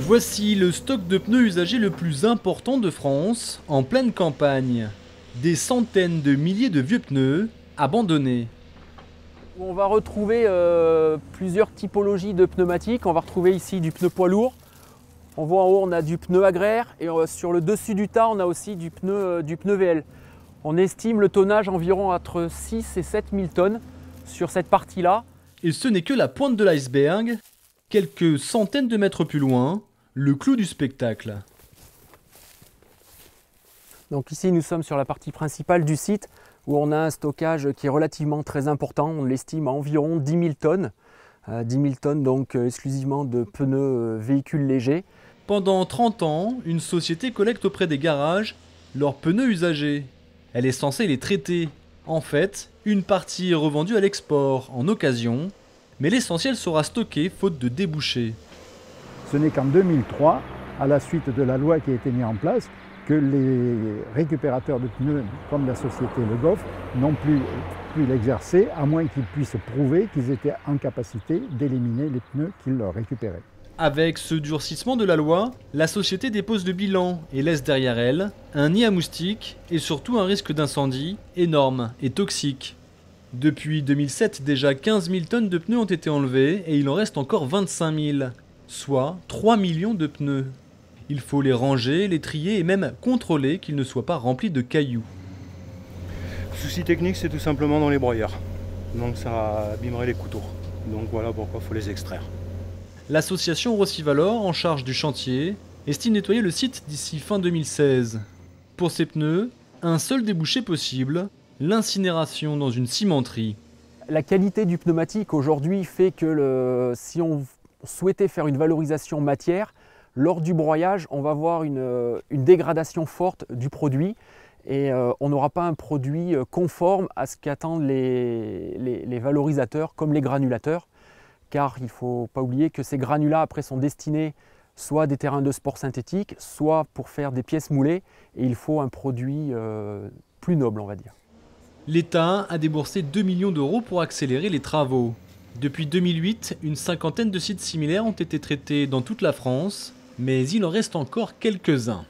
Voici le stock de pneus usagés le plus important de France, en pleine campagne. Des centaines de milliers de vieux pneus abandonnés. On va retrouver plusieurs typologies de pneumatiques. On va retrouver ici du pneu poids lourd. On voit en haut, on a du pneu agraire et sur le dessus du tas, on a aussi du pneu VL. On estime le tonnage environ entre 6 et 7 000 tonnes sur cette partie-là. Et ce n'est que la pointe de l'iceberg. Quelques centaines de mètres plus loin, le clou du spectacle. Donc ici, nous sommes sur la partie principale du site où on a un stockage qui est relativement très important. On l'estime à environ 10 000 tonnes. 10 000 tonnes donc exclusivement de pneus véhicules légers. Pendant 30 ans, une société collecte auprès des garages leurs pneus usagés. Elle est censée les traiter. En fait, une partie est revendue à l'export en occasion, mais l'essentiel sera stocké faute de débouchés. Ce n'est qu'en 2003, à la suite de la loi qui a été mise en place, que les récupérateurs de pneus, comme la société Le Goff, n'ont plus pu l'exercer, à moins qu'ils puissent prouver qu'ils étaient en capacité d'éliminer les pneus qu'ils récupéraient. Avec ce durcissement de la loi, la société dépose le bilan et laisse derrière elle un nid à moustiques et surtout un risque d'incendie énorme et toxique. Depuis 2007, déjà 15 000 tonnes de pneus ont été enlevées et il en reste encore 25 000, soit 3 millions de pneus. Il faut les ranger, les trier et même contrôler qu'ils ne soient pas remplis de cailloux. Le souci technique, c'est tout simplement dans les broyeurs. Donc ça abîmerait les couteaux. Donc voilà pourquoi il faut les extraire. L'association Rossi-Valor, en charge du chantier, estime nettoyer le site d'ici fin 2016. Pour ces pneus, un seul débouché possible, l'incinération dans une cimenterie. La qualité du pneumatique aujourd'hui fait que si on souhaitait faire une valorisation matière, lors du broyage, on va avoir une dégradation forte du produit et on n'aura pas un produit conforme à ce qu'attendent les valorisateurs comme les granulateurs. Car il ne faut pas oublier que ces granulats après sont destinés soit à des terrains de sport synthétiques, soit pour faire des pièces moulées, et il faut un produit plus noble, on va dire. L'État a déboursé 2 millions d'euros pour accélérer les travaux. Depuis 2008, une cinquantaine de sites similaires ont été traités dans toute la France, mais il en reste encore quelques-uns.